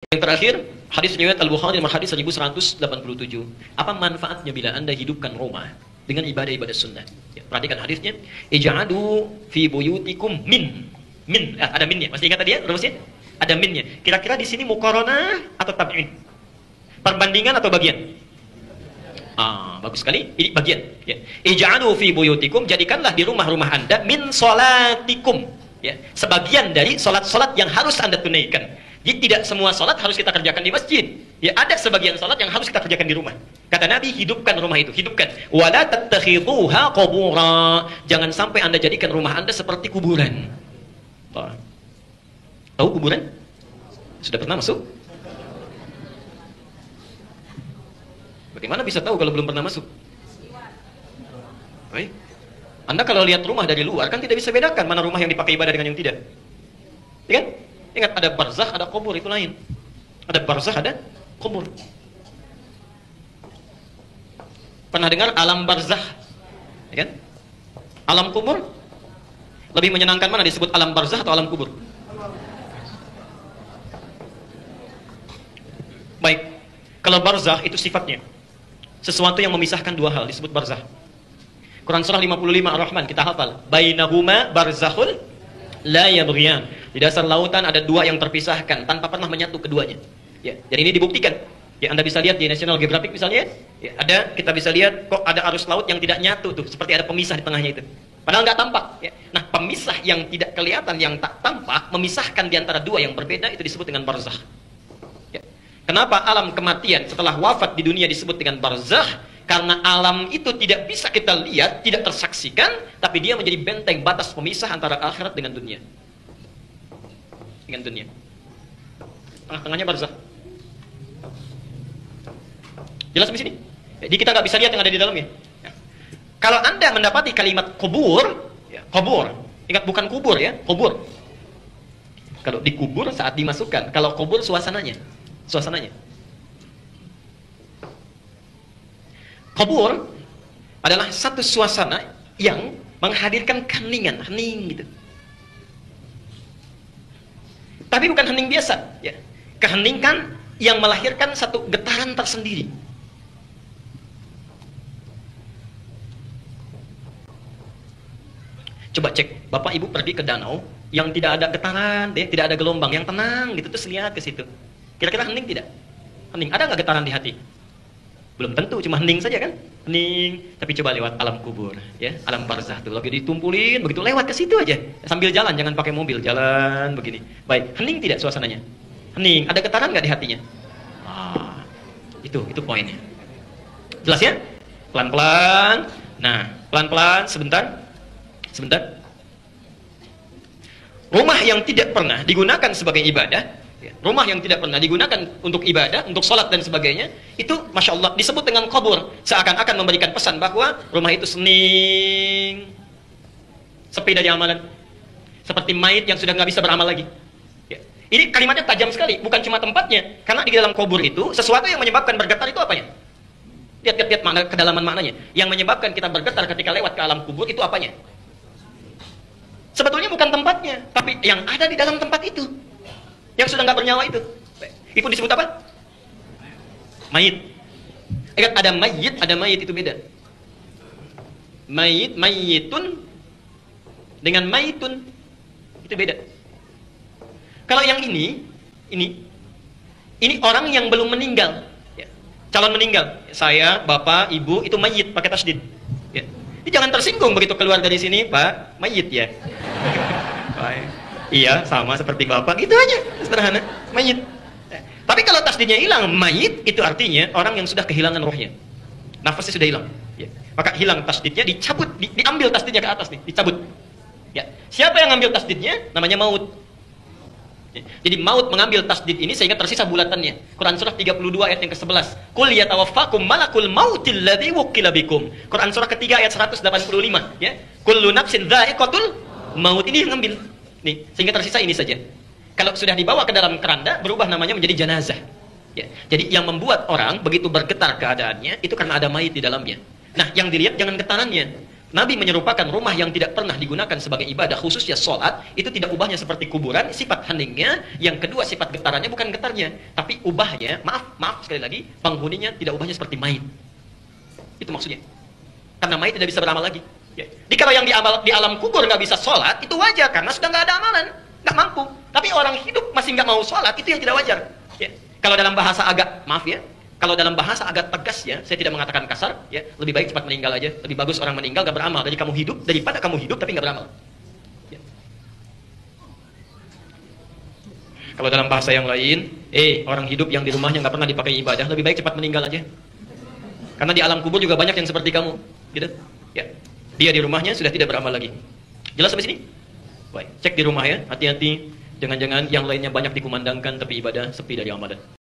Yang terakhir, hadis riwayat Al-Bukhari nomor hadis 1187. Apa manfaatnya bila Anda hidupkan rumah dengan ibadah-ibadah sunnah? Ya, perhatikan hadisnya. Ij'adu fi buyutikum ada minnya. Masih ingat tadi ya rumusnya? Ada minnya. Kira-kira di sini muqaranah atau tab'in? Perbandingan atau bagian? Bagus sekali. Ini bagian. Ya. Ij'adu fi buyutikum, jadikanlah di rumah-rumah Anda min salatikum. Ya, sebagian dari salat-salat yang harus Anda tunaikan. Jadi tidak semua salat harus kita kerjakan di masjid. Ya, ada sebagian salat yang harus kita kerjakan di rumah. Kata Nabi, hidupkan rumah itu, hidupkan. Wala tattakhidhuha qubura. Jangan sampai Anda jadikan rumah Anda seperti kuburan. Tahu kuburan? Sudah pernah masuk? Bagaimana bisa tahu kalau belum pernah masuk? Baik. Anda kalau lihat rumah dari luar kan tidak bisa bedakan mana rumah yang dipakai ibadah dengan yang tidak. Ya kan? Ingat, ada barzakh, ada kubur, itu lain. Ada barzakh, ada kubur. Pernah dengar alam barzakh? Ya kan? Alam kubur lebih menyenangkan mana, disebut alam barzakh atau alam kubur? Baik. Kalau barzakh itu sifatnya sesuatu yang memisahkan dua hal, disebut barzakh. Quran surah 55 Ar-Rahman kita hafal. Bainahuma barzakhul la yabghiyan. Di dasar lautan ada dua yang terpisahkan tanpa pernah menyatu keduanya. Ya, dan ini dibuktikan. Ya, Anda bisa lihat di National Geographic misalnya, ya, kita bisa lihat kok ada arus laut yang tidak nyatu tuh, seperti ada pemisah di tengahnya itu. Padahal nggak tampak. Ya. Nah, pemisah yang tidak kelihatan, yang tak tampak, memisahkan di antara dua yang berbeda, itu disebut dengan barzakh. Ya. Kenapa alam kematian setelah wafat di dunia disebut dengan barzakh? Karena alam itu tidak bisa kita lihat, tidak tersaksikan, tapi dia menjadi benteng batas pemisah antara akhirat dengan dunia. Dengan dunia. Tengah-tengahnya barzakh. Jelas di sini? Jadi kita nggak bisa lihat yang ada di dalamnya. Ya. Kalau Anda mendapati kalimat kubur, ya, kubur. Ingat, bukan kubur ya, kubur. Kalau dikubur saat dimasukkan, kalau kubur suasananya. Suasananya. Kubur adalah satu suasana yang menghadirkan keheningan, hening gitu. Tapi bukan hening biasa, ya. Keheningan yang melahirkan satu getaran tersendiri. Coba cek, Bapak Ibu pergi ke danau yang tidak ada getaran, ya, tidak ada gelombang, yang tenang gitu, terus lihat ke situ. Kira-kira hening tidak? Hening. Ada nggak getaran di hati? Belum tentu, cuma hening saja kan? Hening. Tapi coba lewat alam kubur, ya, alam barzakh tuh, lagi ditumpulin, begitu lewat ke situ aja, sambil jalan, jangan pakai mobil, jalan begini. Baik, hening tidak suasananya? Hening. Ada getaran nggak di hatinya? Itu poinnya. Jelas ya? Pelan-pelan. Nah, pelan-pelan, sebentar. Rumah yang tidak pernah digunakan sebagai ibadah, rumah yang tidak pernah digunakan untuk ibadah, untuk sholat dan sebagainya, itu Masya Allah disebut dengan kubur. Seakan-akan memberikan pesan bahwa rumah itu hening, sepi dari amalan, seperti mayit yang sudah nggak bisa beramal lagi. Ya. Ini kalimatnya tajam sekali, bukan cuma tempatnya, karena di dalam kubur itu sesuatu yang menyebabkan bergetar itu apanya? Lihat makna, kedalaman maknanya. Yang menyebabkan kita bergetar ketika lewat ke alam kubur itu apanya? Sebetulnya bukan tempatnya, tapi yang ada di dalam tempat itu, yang sudah nggak bernyawa itu. Itu disebut apa? Mayit. Ingat, ada mayit itu beda. Mayitun dengan mayitun itu beda. Kalau yang ini orang yang belum meninggal, ya. Calon meninggal. Saya, bapak, ibu itu mayit pakai tasdid. Ya. Jadi jangan tersinggung begitu keluar dari sini, Pak, mayit ya. Iya, sama seperti bapak, gitu aja, sederhana, mayit. Tapi kalau tasdidnya hilang, mayit itu artinya orang yang sudah kehilangan rohnya, nafasnya sudah hilang. Ya. Maka hilang tasdidnya, dicabut, diambil tasdidnya ke atas nih, dicabut. Ya. Siapa yang ngambil tasdidnya? Namanya maut. Ya. Jadi maut mengambil tasdid ini sehingga tersisa bulatannya. Quran surah 32 ayat yang ke-11. Qul yatawaffakum malakul mautil ladzi wukkila bikum. Quran surah ketiga ayat 185. Ya. Kullu nafsin dha'iqatul maut, ini yang ngambil. Nih, sehingga tersisa ini saja. Kalau sudah dibawa ke dalam keranda, berubah namanya menjadi jenazah. Ya. Jadi yang membuat orang begitu bergetar keadaannya, itu karena ada mayit di dalamnya. Nah, yang dilihat jangan getarannya. Nabi menyerupakan rumah yang tidak pernah digunakan sebagai ibadah, khususnya sholat, itu tidak ubahnya seperti kuburan, sifat heningnya. Yang kedua, sifat getarannya bukan getarnya, tapi ubahnya, maaf sekali lagi, penghuninya tidak ubahnya seperti mayit. Itu maksudnya. Karena mayit tidak bisa beramal lagi. Ya. Jadi kalau yang di alam kubur nggak bisa sholat, itu wajar, karena sudah nggak ada amalan, nggak mampu. Tapi orang hidup masih nggak mau sholat, itu yang tidak wajar. Ya. Kalau dalam bahasa agak, maaf ya, kalau dalam bahasa agak tegas ya, saya tidak mengatakan kasar, ya, lebih baik cepat meninggal aja. Lebih bagus orang meninggal gak beramal dari kamu hidup, daripada kamu hidup tapi gak beramal. Ya. Kalau dalam bahasa yang lain, orang hidup yang di rumahnya gak pernah dipakai ibadah, lebih baik cepat meninggal aja. Karena di alam kubur juga banyak yang seperti kamu, gitu. Ya. Dia di rumahnya sudah tidak beramal lagi. Jelas sampai sini? Baik, cek di rumah ya, hati-hati. Jangan-jangan yang lainnya banyak dikumandangkan tapi ibadah sepi dari amalan.